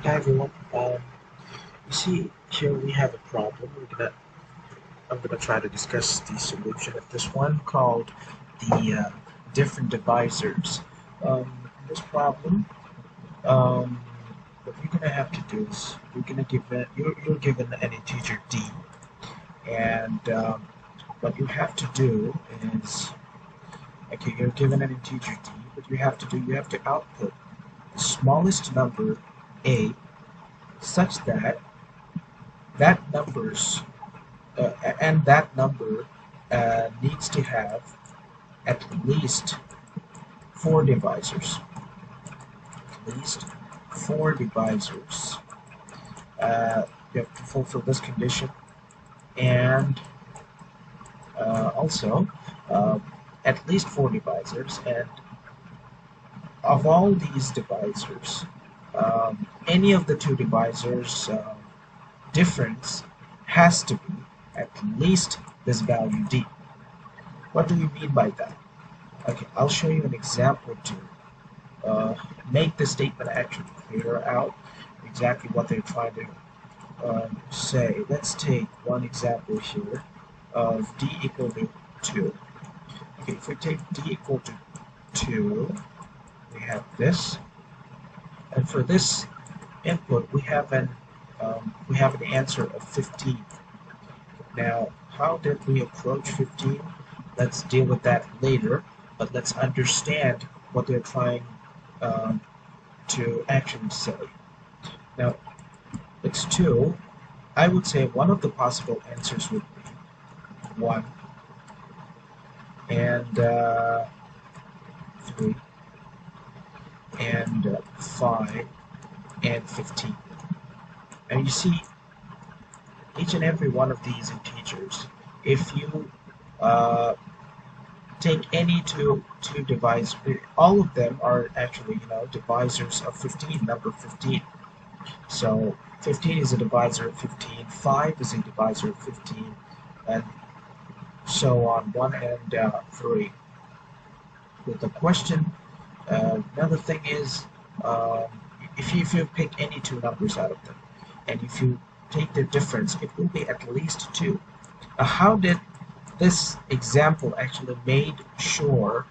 Hi everyone. You see, here we have a problem. I'm gonna try to discuss the solution of this one called the different divisors. In this problem, um, what you're gonna have to do is you're given an integer d, and what you have to do is okay, you're given an integer d. What you have to output the smallest number a such that that numbers and that number needs to have at least four divisors. At least four divisors. You have to fulfill this condition, and also uh, at least four divisors. And of all these divisors, any of the two divisors difference has to be at least this value d. What do we mean by that? Okay, I'll show you an example to make the statement actually clear out exactly what they're trying to say. Let's take one example here of d equal to 2. Okay, if we take d equal to 2, we have this, and for this input we have an answer of 15. Now, how did we approach 15? Let's deal with that later, but let's understand what they're trying um, to actually say. Now, it's 2. I would say one of the possible answers would be 1 and 3 and 5 and 15. And you see, each and every one of these integers, if you take any two divisors, all of them are actually divisors of 15, number 15. So 15 is a divisor of 15, 5 is a divisor of 15, and so on, 1 and 3. With the question, another thing is, if you pick any two numbers out of them, and if you take the difference, it will be at least 2. How did this example actually made sure,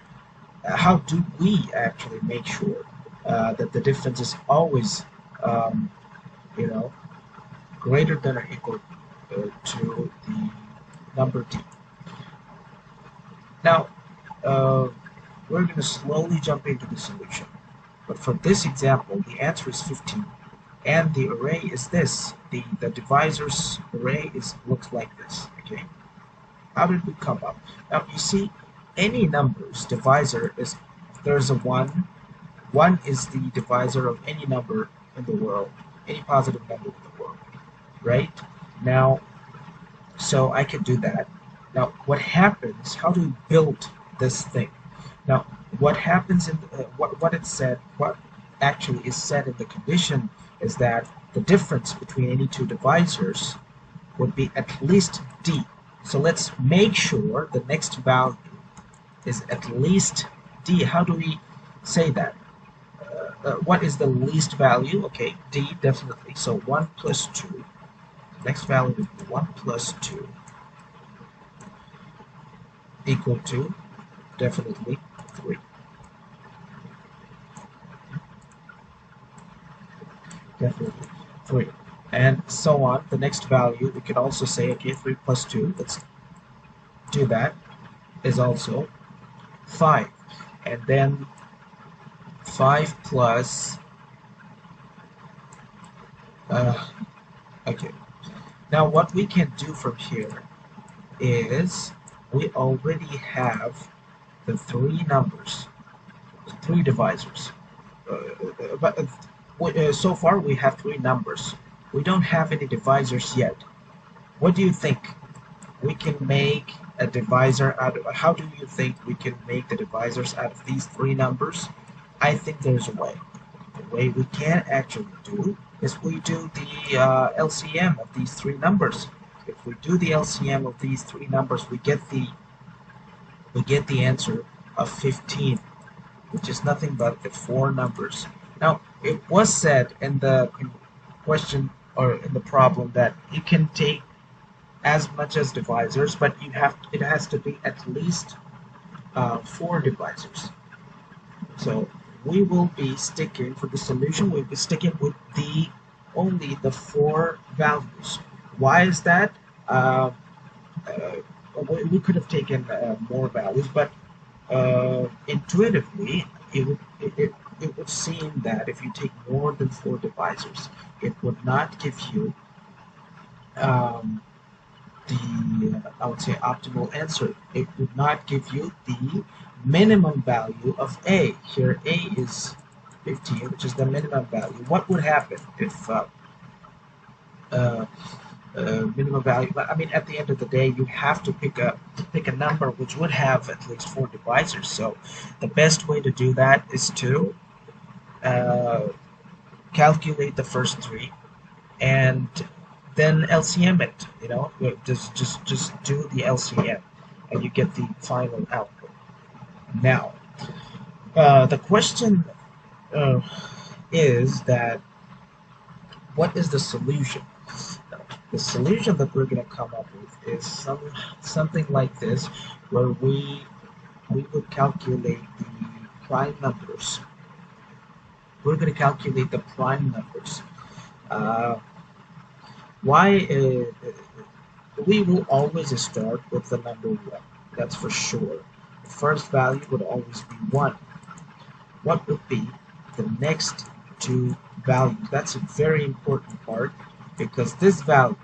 how do we actually make sure that the difference is always, you know, greater than or equal to the number d? Now, we're going to slowly jump into the solution. But for this example, the answer is 15. And the array is this. The divisors array looks like this. Okay. How did we come up? Now you see, any numbers divisor is, there's a 1. 1 is the divisor of any number in the world, any positive number in the world, right? Now, so I can do that. Now, what happens? How do we build this thing? Now, what happens in what it said? What actually is said in the condition is that the difference between any two divisors would be at least d. So let's make sure the next value is at least d. How do we say that? What is the least value? Okay, d definitely. So 1 plus 2. The next value would be 1 plus 2 equal to definitely 3. Definitely 3. And so on. The next value, we could also say, okay, 3 plus 2, let's do that, is also 5. And then 5 plus, okay. Now what we can do from here is we already have the 3 numbers, 3 divisors. But so far we have 3 numbers. We don't have any divisors yet. What do you think? We can make a divisor out of, how do you think we can make the divisors out of these 3 numbers? I think there's a way. The way we can actually do is we do the LCM of these 3 numbers. If we do the LCM of these 3 numbers, we get the answer of 15, which is nothing but the 4 numbers. Now, it was said in the question or in the problem that you can take as much as divisors, but it has to be at least 4 divisors. So we will be sticking for the solution. We'll be sticking with only the 4 values. Why is that? We could have taken more values, but intuitively, it would seem that if you take more than 4 divisors, it would not give you um, I would say, optimal answer. It would not give you the minimum value of A. Here, A is 15, which is the minimum value. What would happen if uh, minimum value? I mean, at the end of the day, you have to pick a number which would have at least 4 divisors. So, the best way to do that is to uh, calculate the first 3 and then LCM it. Just do the LCM, and you get the final output. Now, the question is that what is the solution? The solution that we're going to come up with is something like this, where we would calculate the prime numbers. We're going to calculate the prime numbers. Why we will always start with the number 1. That's for sure. The first value would always be 1. What would be the next 2 values? That's a very important part, because this value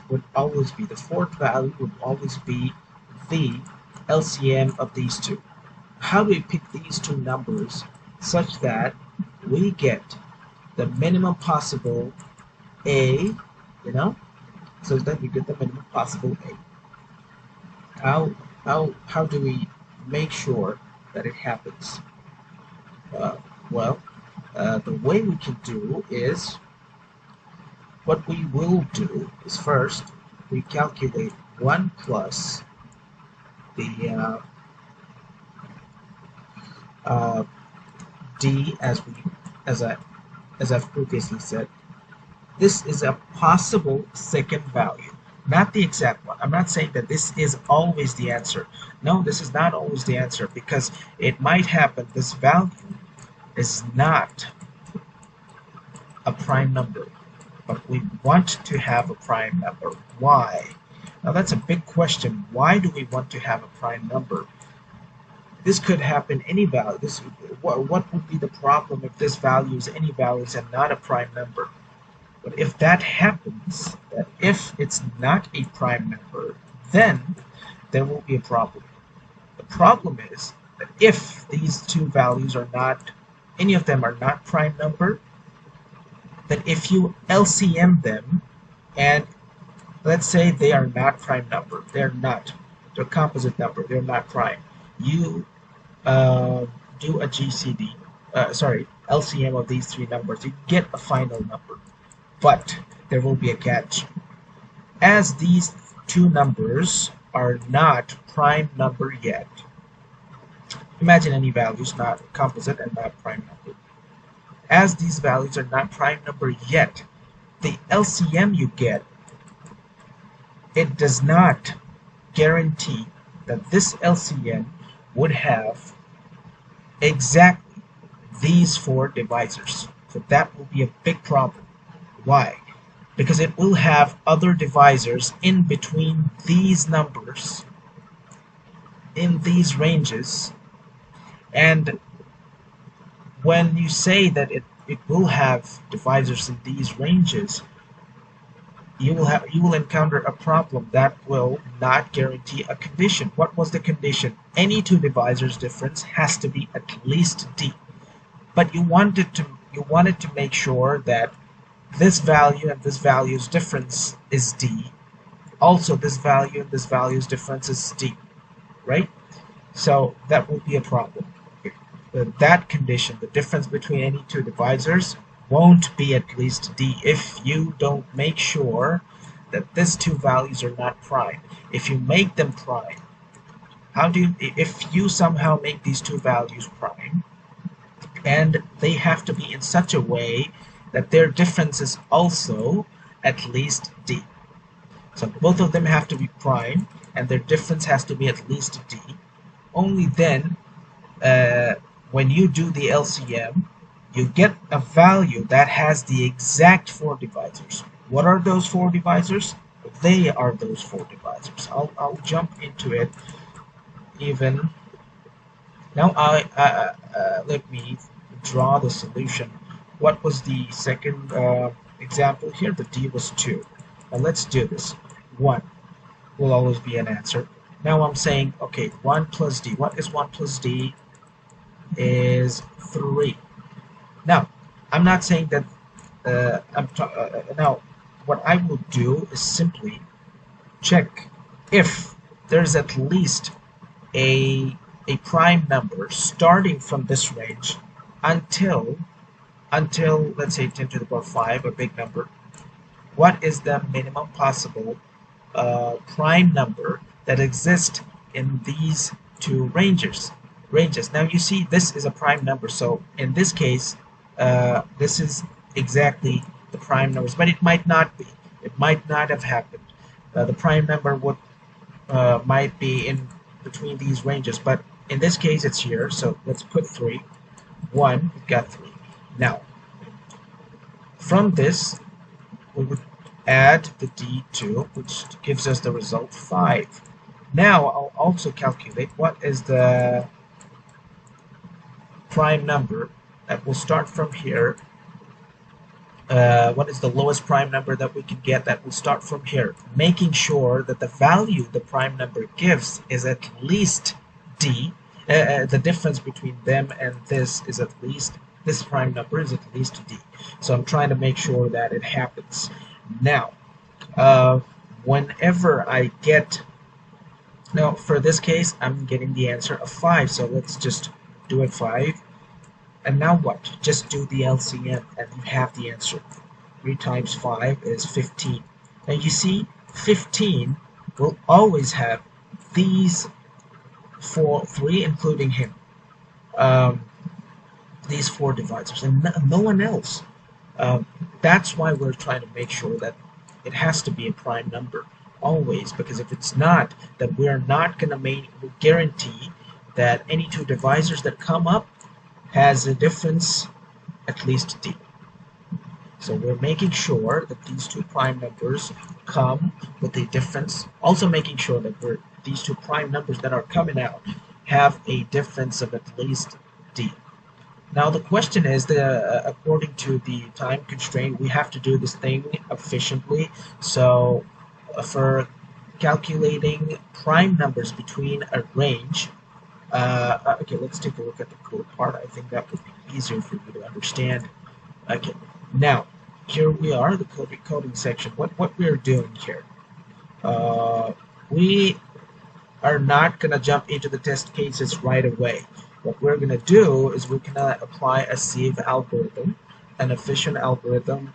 would always be, the 4th value would always be the LCM of these 2. How do we pick these 2 numbers such that we get the minimum possible A, so that we get the minimum possible A? How do we make sure that it happens? The way we can do is, what we will do is, first we calculate 1 plus the D, as I've previously said. This is a possible second value, not the exact one. I'm not saying that this is always the answer. No, this is not always the answer, because it might happen this value is not a prime number, but we want to have a prime number. Why? Now that's a big question. Why do we want to have a prime number? This could happen any value. What would be the problem if this value is any values and not a prime number? But if that happens, that if it's not a prime number, then there will be a problem. The problem is that if these 2 values are not, any of them are not prime number, then if you LCM them, and let's say they are not prime number, they're composite number, they're not prime, you do a LCM of these 3 numbers, you get a final number. But there will be a catch. As these 2 numbers are not prime number yet, imagine any values, not composite and not prime number. As these values are not prime number yet, the LCM you get, it does not guarantee that this LCM would have exactly these 4 divisors. So that will be a big problem. Why? Because it will have other divisors in between these numbers, in these ranges, and when you say that it will have divisors in these ranges, you will encounter a problem that will not guarantee a condition. What was the condition? Any 2 divisors difference has to be at least D. But you wanted to make sure that this value and this value's difference is D. Also, this value and this value's difference is D, right? So that will be a problem. That condition, the difference between any 2 divisors, won't be at least D if you don't make sure that these 2 values are not prime. If you make them prime, if you somehow make these 2 values prime, and they have to be in such a way that their difference is also at least d. So both of them have to be prime, and their difference has to be at least d. Only then, when you do the LCM, you get a value that has the exact 4 divisors. What are those 4 divisors? They are those 4 divisors. I'll jump into it even now. Let me draw the solution. What was the second example here? The d was 2. Now let's do this. 1 will always be an answer. Now I'm saying, okay, 1 plus d. What is 1 plus d? Is 3. Now, I'm not saying that now what I will do is simply check if there's at least a prime number starting from this range until let's say 10 to the power 5, a big number. What is the minimum possible prime number that exists in these two ranges? Now you see this is a prime number, so in this case this is exactly the prime numbers, but it might not be. It might not have happened. The prime number would might be in between these ranges, but in this case it's here, so let's put 3. 1, we've got 3. Now from this we would add the d2, which gives us the result 5. Now I'll also calculate what is the prime number that will start from here. What is the lowest prime number that we can get that will start from here, making sure that the value the prime number gives is at least d. The difference between them and this is at least, this prime number is at least d. So I'm trying to make sure that it happens. Now whenever I get, now for this case I'm getting the answer of 5, so let's just do it 5. And now what? Just do the LCM and you have the answer. 3 times 5 is 15. Now you see 15 will always have these 3 including him. These 4 divisors and no one else. That's why we're trying to make sure that it has to be a prime number always, because if it's not, then we're not going to guarantee that any 2 divisors that come up has a difference at least d. So we're making sure that these 2 prime numbers come with a difference, also making sure that these 2 prime numbers that are coming out have a difference of at least d. Now the question is, according to the time constraint, we have to do this thing efficiently. So for calculating prime numbers between a range, okay, let's take a look at the code part. I think that would be easier for you to understand. Okay, now here we are, the coding section. What we're doing here, we are not going to jump into the test cases right away. What we're going to do is we're going to apply a Sieve algorithm, an efficient algorithm,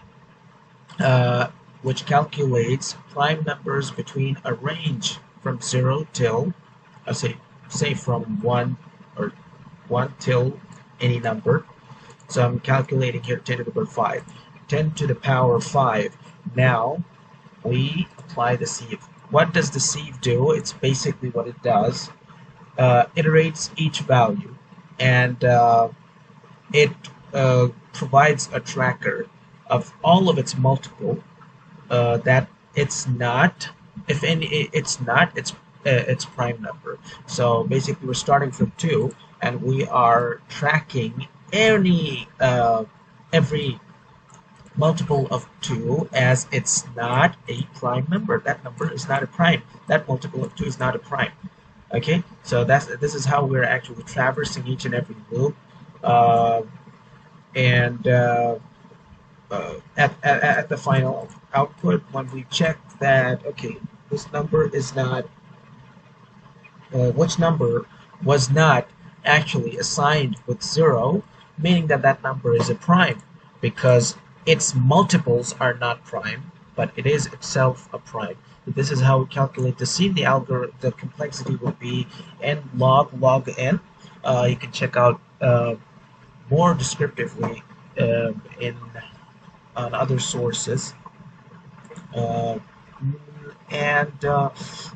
which calculates prime numbers between a range from 0 till, say from 1 or 1 till any number. So I'm calculating here 10 to the power 5. 10 to the power 5. Now we apply the Sieve. What does the Sieve do? It's basically what it does. Iterates each value, and it provides a tracker of all of its multiple that it's not, if any, it's not its prime number. So basically we're starting from 2 and we are tracking every multiple of 2 as it's not a prime number. That number is not a prime. That multiple of 2 is not a prime. Okay, so this is how we're actually traversing each and every loop, and at the final output, when we check that, okay, this number is not, which number was not actually assigned with 0, meaning that that number is a prime, because its multiples are not prime, but it is itself a prime. This is how we calculate the Sieve. The algorithm, the complexity will be n log n. You can check out more descriptively in on other sources. Uh,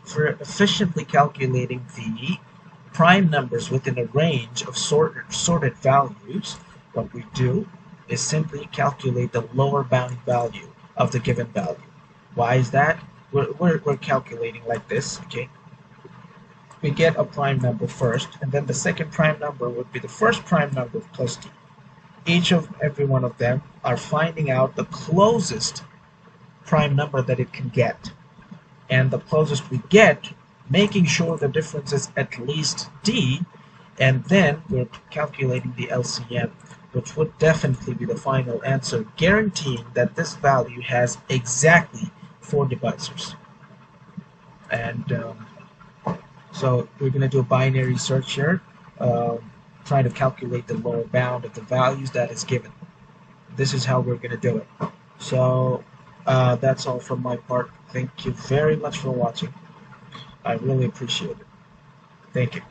for efficiently calculating the prime numbers within a range of sorted values, what we do is simply calculate the lower bound value of the given value. Why is that? We're calculating like this, okay? We get a prime number first, and then the second prime number would be the first prime number plus d. Each of every one of them are finding out the closest prime number that it can get. And the closest we get, making sure the difference is at least d, and then we're calculating the LCM, which would definitely be the final answer, guaranteeing that this value has exactly 4 divisors. And so we're going to do a binary search here, trying to calculate the lower bound of the values that is given. This is how we're going to do it. So that's all from my part. Thank you very much for watching. I really appreciate it. Thank you.